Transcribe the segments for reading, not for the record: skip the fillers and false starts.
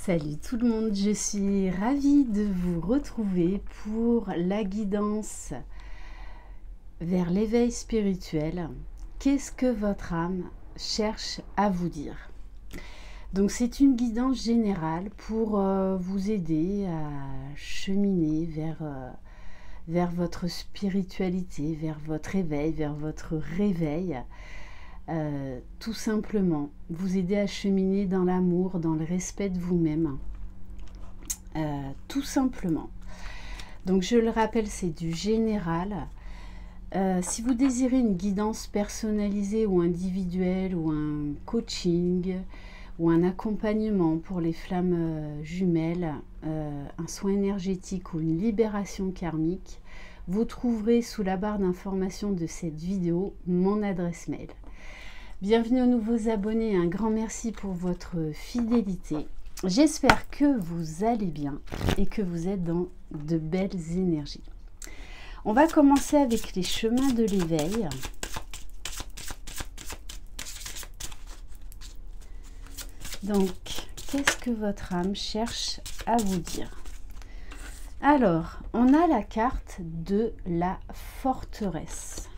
Salut tout le monde, je suis ravie de vous retrouver pour la guidance vers l'éveil spirituel. Qu'est-ce que votre âme cherche à vous dire? Donc c'est une guidance générale pour vous aider à cheminer vers votre spiritualité, vers votre éveil, vers votre réveil. Tout simplement, vous aider à cheminer dans l'amour, dans le respect de vous-même. Tout simplement. Donc je le rappelle, c'est du général. Si vous désirez une guidance personnalisée ou individuelle ou un coaching ou un accompagnement pour les flammes jumelles, un soin énergétique ou une libération karmique, vous trouverez sous la barre d'information de cette vidéo mon adresse mail. Bienvenue aux nouveaux abonnés, un grand merci pour votre fidélité. J'espère que vous allez bien et que vous êtes dans de belles énergies. On va commencer avec les chemins de l'éveil. Donc, qu'est-ce que votre âme cherche à vous dire? Alors, on a la carte de la forteresse.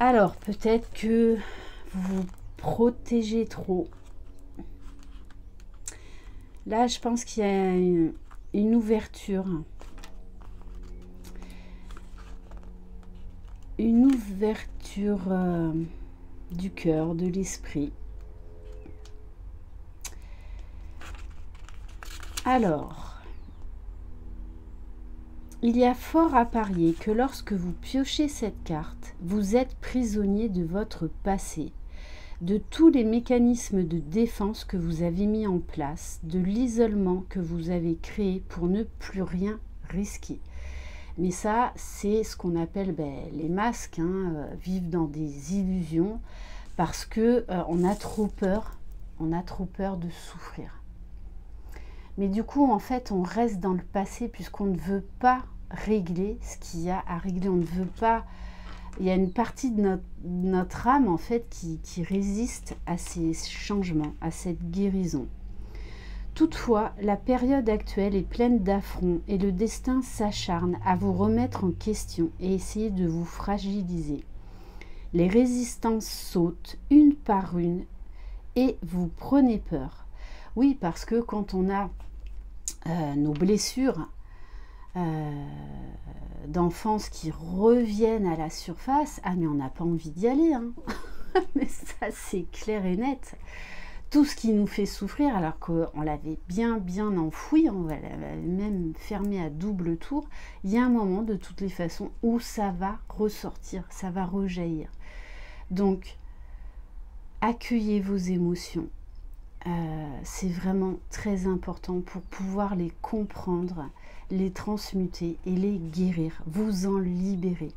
Alors, peut-être que vous vous protégez trop. Là, je pense qu'il y a une ouverture. Une ouverture du cœur, de l'esprit. Alors, il y a fort à parier que lorsque vous piochez cette carte, vous êtes prisonnier de votre passé, de tous les mécanismes de défense que vous avez mis en place, de l'isolement que vous avez créé pour ne plus rien risquer. Mais ça, c'est ce qu'on appelle les masques, vivre dans des illusions, parce que on a trop peur de souffrir. Mais du coup, en fait, on reste dans le passé puisqu'on ne veut pas régler ce qu'il y a à régler. On ne veut pas... Il y a une partie de notre âme, en fait, qui résiste à ces changements, à cette guérison. Toutefois, la période actuelle est pleine d'affronts et le destin s'acharne à vous remettre en question et essayer de vous fragiliser. Les résistances sautent une par une et vous prenez peur. Oui, parce que quand on a nos blessures d'enfance qui reviennent à la surface, ah mais on n'a pas envie d'y aller, hein. Mais ça c'est clair et net. Tout ce qui nous fait souffrir alors qu'on l'avait bien enfoui, on l'avait même fermé à double tour, il y a un moment de toutes les façons où ça va ressortir, ça va rejaillir. Donc accueillez vos émotions. C'est vraiment très important pour pouvoir les comprendre, les transmuter et les guérir, vous en libérer.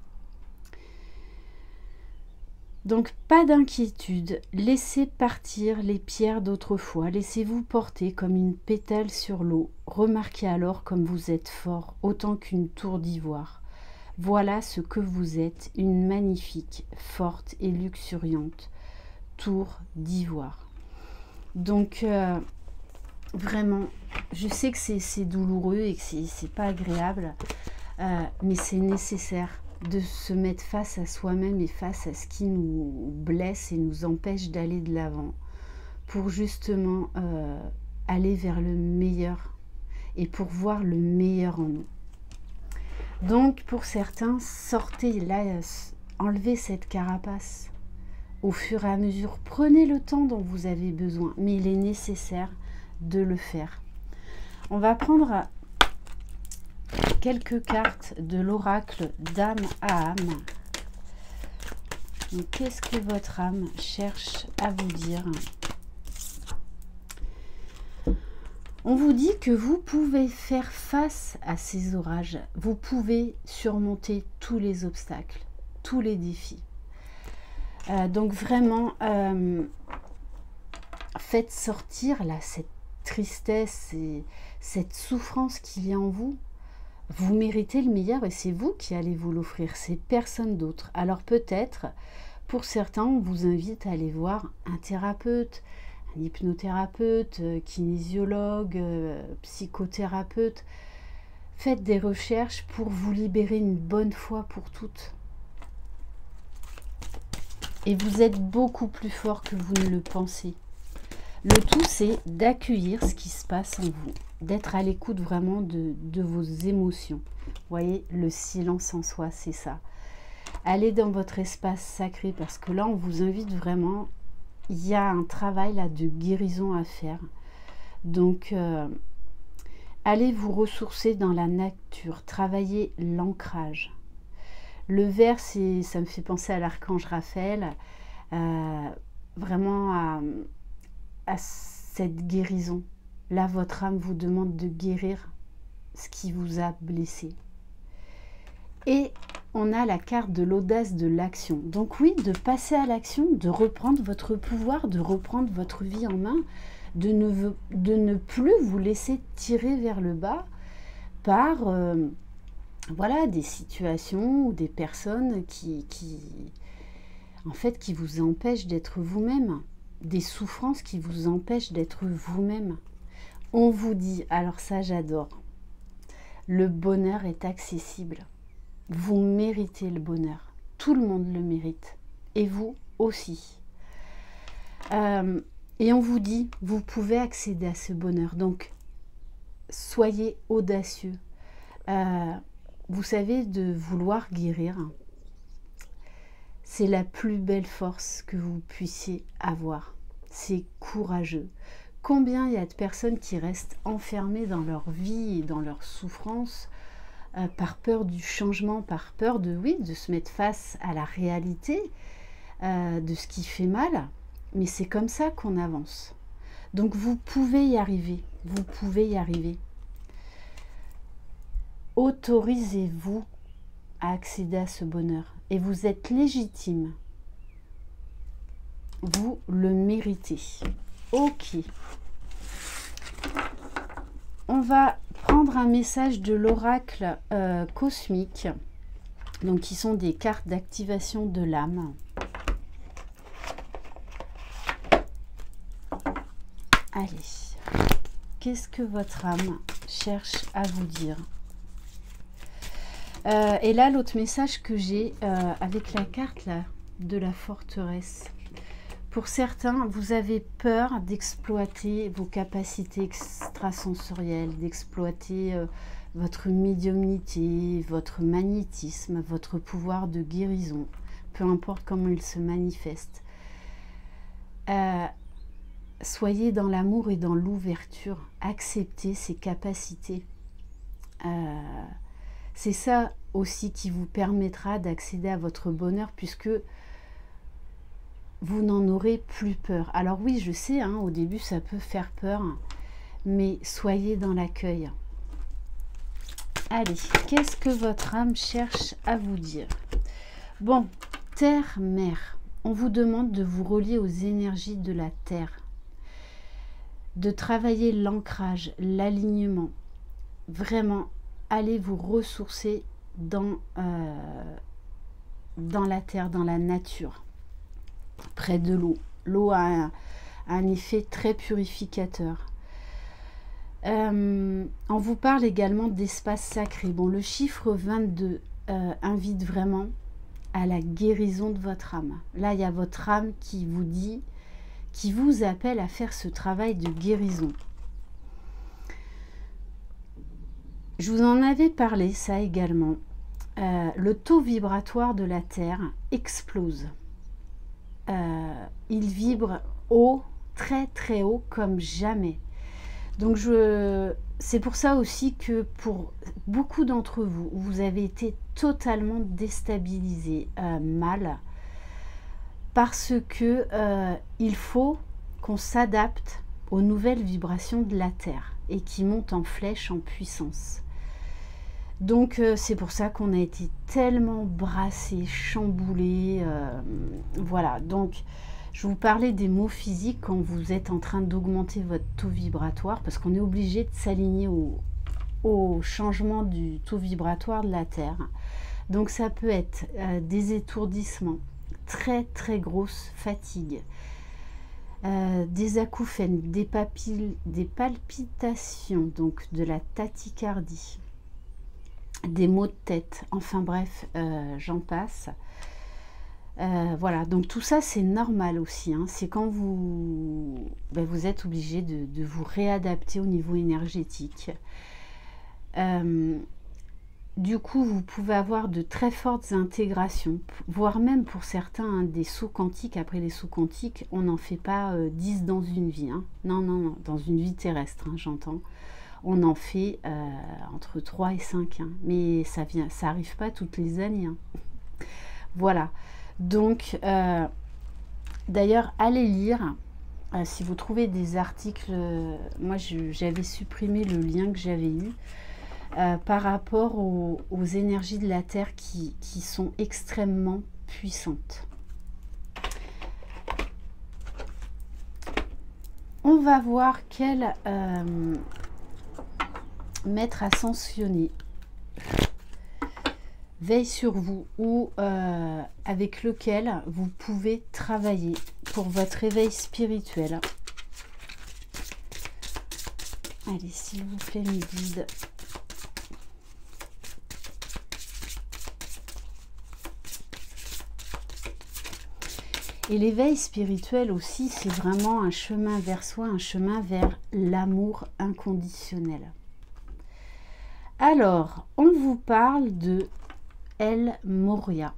Donc pas d'inquiétude, laissez partir les pierres d'autrefois, laissez-vous porter comme une pétale sur l'eau, remarquez alors comme vous êtes fort, autant qu'une tour d'ivoire. Voilà ce que vous êtes, une magnifique, forte et luxuriante tour d'ivoire. Donc vraiment, je sais que c'est douloureux et que c'est pas agréable, mais c'est nécessaire de se mettre face à soi-même et face à ce qui nous blesse et nous empêche d'aller de l'avant pour justement aller vers le meilleur et pour voir le meilleur en nous. Donc pour certains, sortez là, enlevez cette carapace. Au fur et à mesure, prenez le temps dont vous avez besoin, mais il est nécessaire de le faire. On va prendre quelques cartes de l'oracle d'âme à âme. Qu'est-ce que votre âme cherche à vous dire? On vous dit que vous pouvez faire face à ces orages. Vous pouvez surmonter tous les obstacles, tous les défis. Donc vraiment, faites sortir là cette tristesse et cette souffrance qu'il y a en vous. Vous méritez le meilleur et c'est vous qui allez vous l'offrir, c'est personne d'autre. Alors peut-être, pour certains, on vous invite à aller voir un thérapeute, un hypnothérapeute, kinésiologue, psychothérapeute. Faites des recherches pour vous libérer une bonne fois pour toutes. Et vous êtes beaucoup plus fort que vous ne le pensez. Le tout, c'est d'accueillir ce qui se passe en vous, d'être à l'écoute vraiment de vos émotions. Vous voyez, le silence en soi, c'est ça. Allez dans votre espace sacré, parce que là, on vous invite vraiment, il y a un travail là de guérison à faire. Donc, allez vous ressourcer dans la nature, travaillez l'ancrage. Le vert, ça me fait penser à l'archange Raphaël, vraiment à cette guérison. Là, votre âme vous demande de guérir ce qui vous a blessé. Et on a la carte de l'audace de l'action. Donc oui, de passer à l'action, de reprendre votre pouvoir, de reprendre votre vie en main, de ne plus vous laisser tirer vers le bas par voilà, des situations ou des personnes qui vous empêchent d'être vous-même, des souffrances qui vous empêchent d'être vous-même. On vous dit, alors ça j'adore, le bonheur est accessible. Vous méritez le bonheur. Tout le monde le mérite. Et vous aussi. Et on vous dit, vous pouvez accéder à ce bonheur. Donc, soyez audacieux. Vous savez, de vouloir guérir, c'est la plus belle force que vous puissiez avoir. C'est courageux. Combien il y a de personnes qui restent enfermées dans leur vie et dans leur souffrance par peur du changement, par peur de se mettre face à la réalité de ce qui fait mal. Mais c'est comme ça qu'on avance. Donc vous pouvez y arriver. Vous pouvez y arriver. Autorisez-vous à accéder à ce bonheur. Et vous êtes légitime. Vous le méritez. Ok. On va prendre un message de l'oracle cosmique. Donc, qui sont des cartes d'activation de l'âme. Allez. Qu'est-ce que votre âme cherche à vous dire? Et là, l'autre message que j'ai avec la carte là, de la forteresse. Pour certains, vous avez peur d'exploiter vos capacités extrasensorielles, d'exploiter votre médiumnité, votre magnétisme, votre pouvoir de guérison, peu importe comment il se manifeste. Soyez dans l'amour et dans l'ouverture, acceptez ces capacités. C'est ça aussi qui vous permettra d'accéder à votre bonheur, puisque vous n'en aurez plus peur. Alors oui, je sais, hein, au début ça peut faire peur, mais soyez dans l'accueil. Allez, qu'est-ce que votre âme cherche à vous dire? Bon, terre, mer, on vous demande de vous relier aux énergies de la terre, de travailler l'ancrage, l'alignement. Vraiment, allez vous ressourcer dans la terre, dans la nature, près de l'eau. L'eau a un effet très purificateur. On vous parle également d'espace sacré. Bon, le chiffre 22 invite vraiment à la guérison de votre âme. Là, il y a votre âme qui vous dit, qui vous appelle à faire ce travail de guérison. Je vous en avais parlé, ça également. Le taux vibratoire de la Terre explose. Il vibre haut, très très haut, comme jamais. Donc c'est pour ça aussi que pour beaucoup d'entre vous, vous avez été totalement déstabilisés, mal, parce que il faut qu'on s'adapte aux nouvelles vibrations de la Terre et qui montent en flèche, en puissance. Donc c'est pour ça qu'on a été tellement brassés, chamboulés, voilà. Donc je vous parlais des maux physiques quand vous êtes en train d'augmenter votre taux vibratoire, parce qu'on est obligé de s'aligner au changement du taux vibratoire de la Terre. Donc ça peut être des étourdissements, très très grosse fatigue, des acouphènes, des palpitations, donc de la tachycardie, des maux de tête, enfin bref, j'en passe. Voilà, donc tout ça c'est normal aussi, hein. C'est quand vous êtes obligé de vous réadapter au niveau énergétique. Du coup, vous pouvez avoir de très fortes intégrations, voire même pour certains, hein, des sauts quantiques. Après les sauts quantiques, on n'en fait pas 10 dans une vie, hein. Non, non, non, dans une vie terrestre, hein, j'entends. On en fait entre 3 et 5, hein. Mais ça arrive pas toutes les années, hein. Voilà. Donc, d'ailleurs, allez lire. Si vous trouvez des articles, moi j'avais supprimé le lien que j'avais eu. Par rapport aux énergies de la Terre qui sont extrêmement puissantes. On va voir quel maître ascensionné veille sur vous ou avec lequel vous pouvez travailler pour votre éveil spirituel. Allez, s'il vous plaît, mes guides. Et l'éveil spirituel aussi, c'est vraiment un chemin vers soi, un chemin vers l'amour inconditionnel. Alors, on vous parle de El Moria,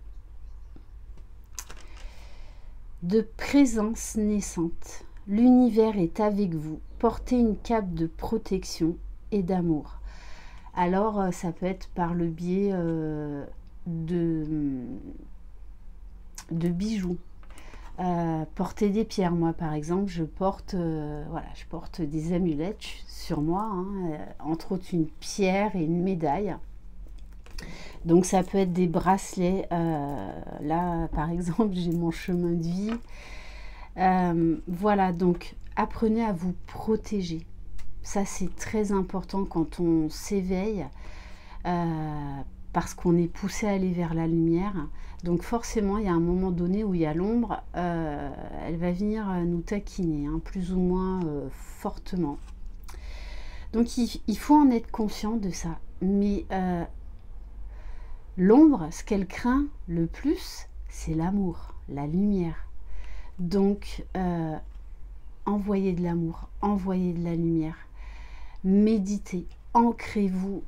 de présence naissante. L'univers est avec vous. Portez une cape de protection et d'amour. Alors, ça peut être par le biais de bijoux. Porter des pierres, moi par exemple je porte je porte des amulettes sur moi, hein, entre autres une pierre et une médaille. Donc ça peut être des bracelets, là par exemple j'ai mon chemin de vie. Voilà, donc apprenez à vous protéger, ça c'est très important quand on s'éveille, parce qu'on est poussé à aller vers la lumière. Donc forcément, il y a un moment donné où il y a l'ombre, elle va venir nous taquiner, hein, plus ou moins fortement. Donc il faut en être conscient de ça. Mais l'ombre, ce qu'elle craint le plus, c'est l'amour, la lumière. Donc envoyez de l'amour, envoyez de la lumière, méditez. Ancrez-vous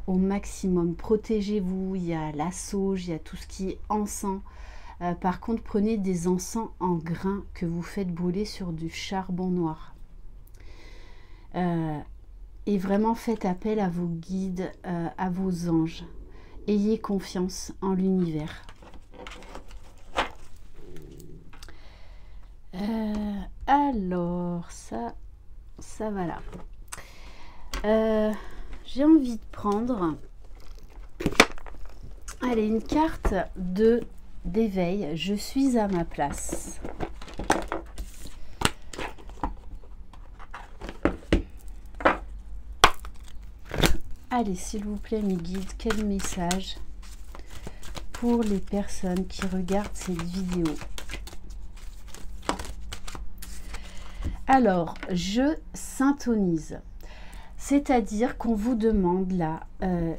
au maximum, protégez-vous, il y a la sauge, il y a tout ce qui est encens. Par contre, prenez des encens en grains que vous faites brûler sur du charbon noir. Et vraiment faites appel à vos guides, à vos anges. Ayez confiance en l'univers. Alors, ça va là. J'ai envie de prendre, allez, une carte d'éveil. Je suis à ma place. Allez, s'il vous plaît, mes guides, quel message pour les personnes qui regardent cette vidéo? Alors, je syntonise. C'est-à-dire qu'on vous demande là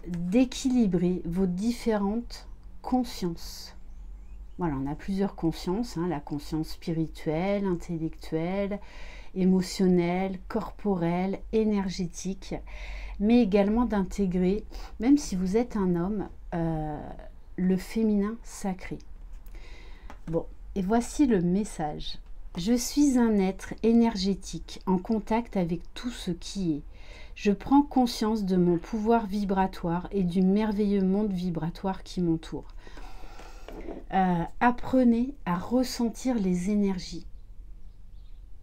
d'équilibrer vos différentes consciences. Voilà, on a plusieurs consciences, hein, la conscience spirituelle, intellectuelle, émotionnelle, corporelle, énergétique, mais également d'intégrer, même si vous êtes un homme, le féminin sacré. Bon, et voici le message. Je suis un être énergétique en contact avec tout ce qui est. Je prends conscience de mon pouvoir vibratoire et du merveilleux monde vibratoire qui m'entoure. Apprenez à ressentir les énergies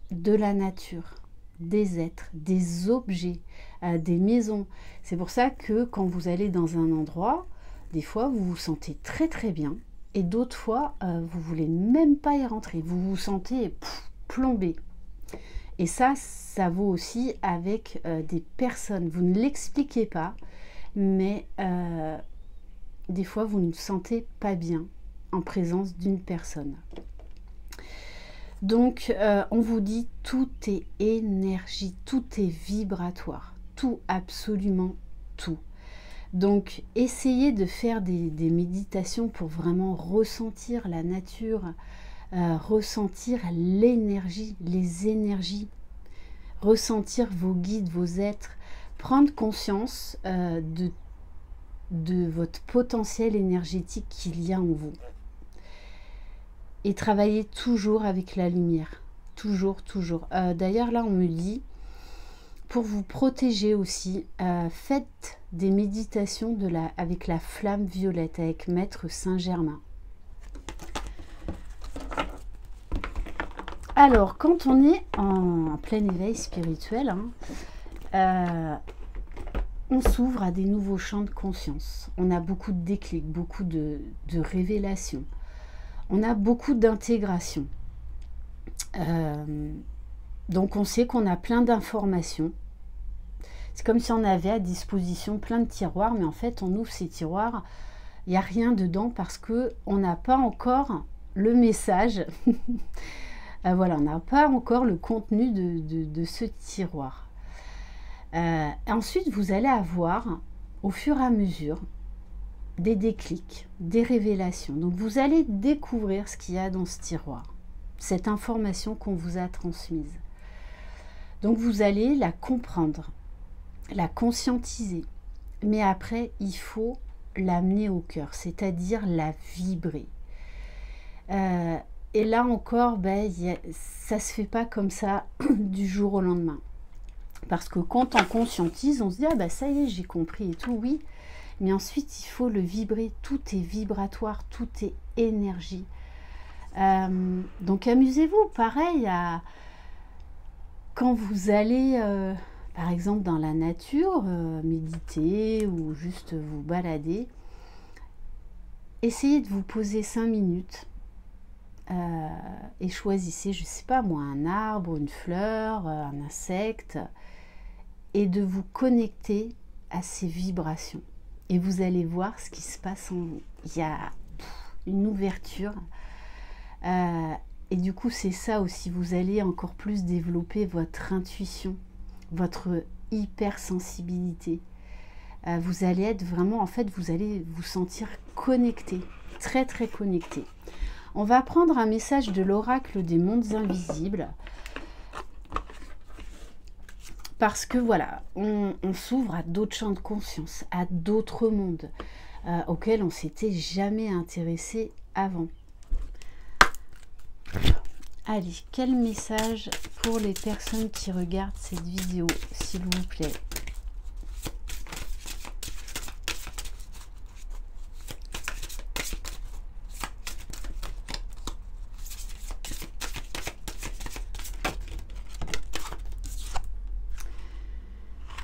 de la nature, des êtres, des objets, des maisons. C'est pour ça que quand vous allez dans un endroit, des fois vous vous sentez très très bien et d'autres fois vous voulez même pas y rentrer. Vous vous sentez plombé. Et ça vaut aussi avec des personnes. Vous ne l'expliquez pas, mais des fois, vous ne vous sentez pas bien en présence d'une personne. Donc, on vous dit tout est énergie, tout est vibratoire, tout, absolument tout. Donc, essayez de faire des méditations pour vraiment ressentir la nature, ressentir l'énergie, les énergies, ressentir vos guides, vos êtres, prendre conscience de votre potentiel énergétique qu'il y a en vous. Et travailler toujours avec la lumière. Toujours, toujours. D'ailleurs, là, on me dit, pour vous protéger aussi, faites des méditations avec la flamme violette, avec Maître Saint-Germain. Alors, quand on est en plein éveil spirituel, on s'ouvre à des nouveaux champs de conscience. On a beaucoup de déclics, beaucoup de révélations. On a beaucoup d'intégration. Donc on sait qu'on a plein d'informations. C'est comme si on avait à disposition plein de tiroirs, mais en fait on ouvre ces tiroirs, il n'y a rien dedans parce qu'on n'a pas encore le message. Voilà, on n'a pas encore le contenu de ce tiroir. Ensuite, vous allez avoir, au fur et à mesure, des déclics, des révélations. Donc vous allez découvrir ce qu'il y a dans ce tiroir, cette information qu'on vous a transmise. Donc vous allez la comprendre, la conscientiser, mais après il faut l'amener au cœur, c'est-à-dire la vibrer. Et là encore, ça se fait pas comme ça du jour au lendemain. Parce que quand on conscientise, on se dit « Ah ça y est, j'ai compris et tout, oui ». Mais ensuite, il faut le vibrer. Tout est vibratoire, tout est énergie. Donc, amusez-vous, pareil, quand vous allez, par exemple, dans la nature, méditer ou juste vous balader, essayez de vous poser 5 minutes et choisissez, je ne sais pas moi, un arbre, une fleur, un insecte, et de vous connecter à ces vibrations. Et vous allez voir ce qui se passe en vous. Il y a une ouverture. Et du coup, c'est ça aussi. Vous allez encore plus développer votre intuition, votre hypersensibilité. Vous allez être vraiment, en fait, vous allez vous sentir connecté, très très connecté. On va prendre un message de l'oracle des mondes invisibles. Parce que voilà, on s'ouvre à d'autres champs de conscience, à d'autres mondes auxquels on s'était jamais intéressé avant. Allez, quel message pour les personnes qui regardent cette vidéo, s'il vous plaît?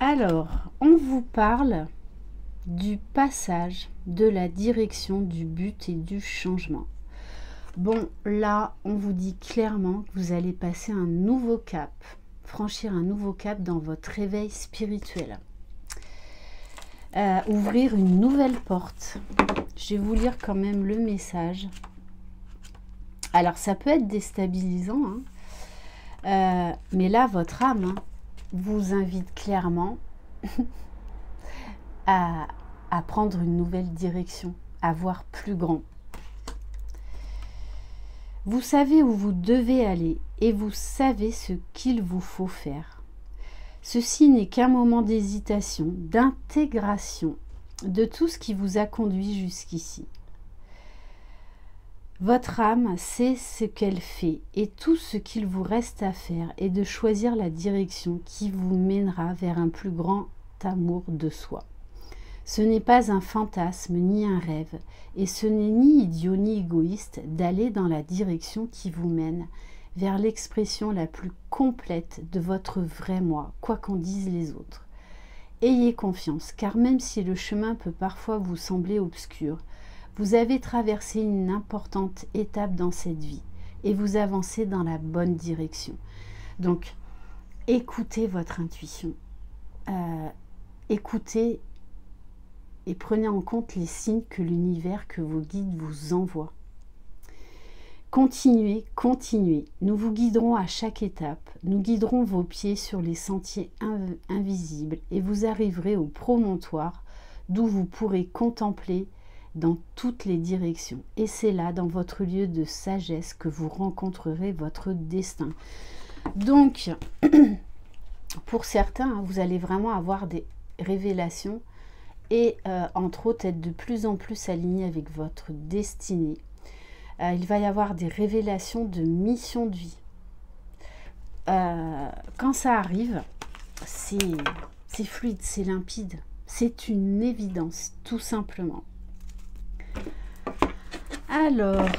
Alors, on vous parle du passage, de la direction, du but et du changement. Bon, là, on vous dit clairement que vous allez passer un nouveau cap, franchir un nouveau cap dans votre réveil spirituel. Ouvrir une nouvelle porte. Je vais vous lire quand même le message. Alors, ça peut être déstabilisant, mais là, votre âme vous invite clairement à prendre une nouvelle direction, à voir plus grand. Vous savez où vous devez aller et vous savez ce qu'il vous faut faire. Ceci n'est qu'un moment d'hésitation, d'intégration de tout ce qui vous a conduit jusqu'ici. Votre âme sait ce qu'elle fait et tout ce qu'il vous reste à faire est de choisir la direction qui vous mènera vers un plus grand amour de soi. Ce n'est pas un fantasme ni un rêve et ce n'est ni idiot ni égoïste d'aller dans la direction qui vous mène vers l'expression la plus complète de votre vrai moi, quoi qu'en disent les autres. Ayez confiance, car même si le chemin peut parfois vous sembler obscur, vous avez traversé une importante étape dans cette vie et vous avancez dans la bonne direction. Donc, écoutez votre intuition. Écoutez et prenez en compte les signes que l'univers, que vos guides vous envoient. Continuez, continuez. Nous vous guiderons à chaque étape. Nous guiderons vos pieds sur les sentiers invisibles et vous arriverez au promontoire d'où vous pourrez contempler dans toutes les directions. Et c'est là, dans votre lieu de sagesse, que vous rencontrerez votre destin. Donc, pour certains, vous allez vraiment avoir des révélations et entre autres être de plus en plus aligné avec votre destinée. Il va y avoir des révélations de mission de vie. Quand ça arrive, c'est fluide, c'est limpide. C'est une évidence, tout simplement. Alors,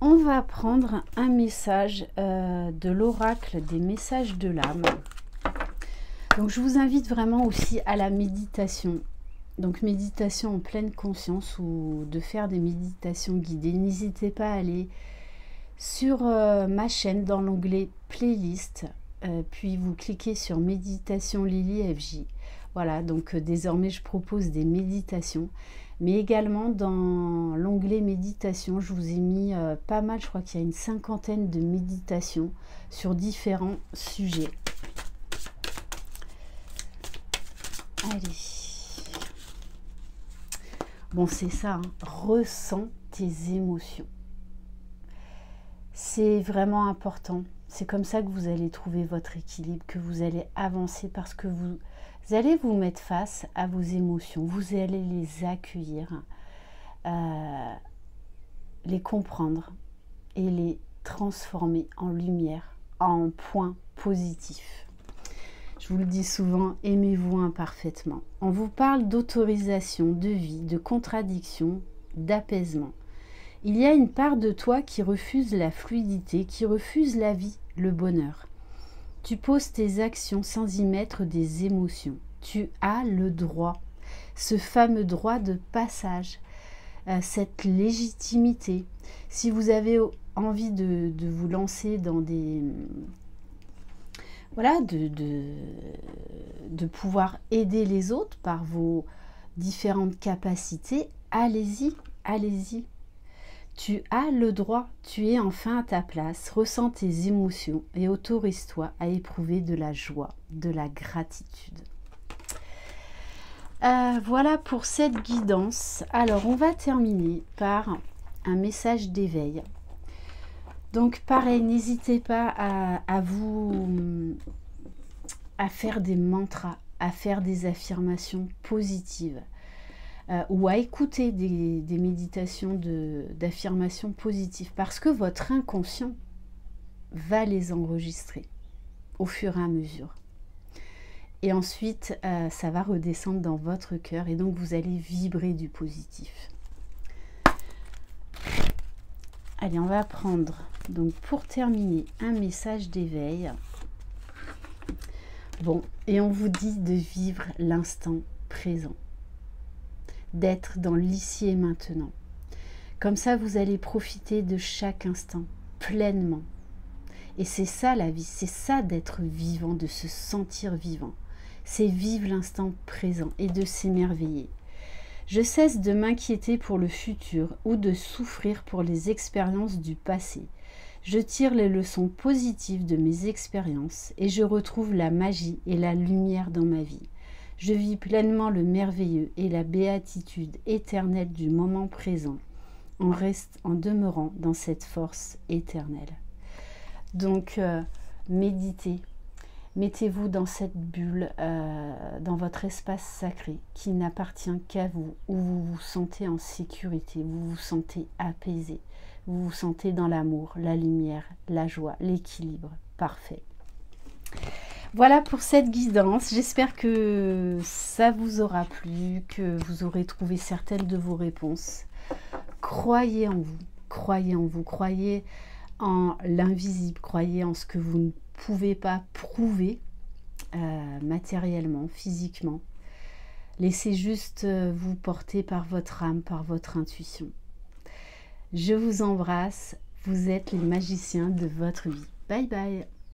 on va prendre un message de l'oracle des messages de l'âme. Donc, je vous invite vraiment aussi à la méditation. Donc, méditation en pleine conscience ou de faire des méditations guidées. N'hésitez pas à aller sur ma chaîne dans l'onglet playlist. Puis vous cliquez sur méditation Lily FJ. Voilà, donc désormais je propose des méditations. Mais également dans l'onglet méditation, je vous ai mis pas mal, je crois qu'il y a une 50aine de méditations sur différents sujets. Allez. Bon, c'est ça, hein. Ressens tes émotions. C'est vraiment important. C'est comme ça que vous allez trouver votre équilibre, que vous allez avancer parce que vous allez vous mettre face à vos émotions. Vous allez les accueillir, les comprendre et les transformer en lumière, en points positifs. Je vous le dis souvent, aimez-vous imparfaitement. On vous parle d'autorisation, de vie, de contradiction, d'apaisement. Il y a une part de toi qui refuse la fluidité, qui refuse la vie, le bonheur. Tu poses tes actions sans y mettre des émotions. Tu as le droit, ce fameux droit de passage, cette légitimité. Si vous avez envie de vous lancer dans des... Voilà, de pouvoir aider les autres par vos différentes capacités, allez-y, allez-y. Tu as le droit, tu es enfin à ta place, ressens tes émotions et autorise-toi à éprouver de la joie, de la gratitude. Voilà pour cette guidance. Alors, on va terminer par un message d'éveil. Donc, pareil, n'hésitez pas à faire des mantras, à faire des affirmations positives. Ou à écouter des méditations d'affirmations positives parce que votre inconscient va les enregistrer au fur et à mesure. Et ensuite, ça va redescendre dans votre cœur et donc vous allez vibrer du positif. Allez, on va prendre, donc pour terminer, un message d'éveil. Bon, et on vous dit de vivre l'instant présent. D'être dans l'ici et maintenant. Comme ça, vous allez profiter de chaque instant pleinement. Et c'est ça la vie, c'est ça d'être vivant, de se sentir vivant. C'est vivre l'instant présent et de s'émerveiller. Je cesse de m'inquiéter pour le futur ou de souffrir pour les expériences du passé. Je tire les leçons positives de mes expériences et je retrouve la magie et la lumière dans ma vie. Je vis pleinement le merveilleux et la béatitude éternelle du moment présent, en demeurant dans cette force éternelle. Donc, méditez, mettez-vous dans cette bulle, dans votre espace sacré qui n'appartient qu'à vous, où vous vous sentez en sécurité, vous vous sentez apaisé, vous vous sentez dans l'amour, la lumière, la joie, l'équilibre parfait. Voilà pour cette guidance, j'espère que ça vous aura plu, que vous aurez trouvé certaines de vos réponses. Croyez en vous, croyez en vous, croyez en l'invisible, croyez en ce que vous ne pouvez pas prouver matériellement, physiquement. Laissez juste vous porter par votre âme, par votre intuition. Je vous embrasse, vous êtes les magiciens de votre vie. Bye bye.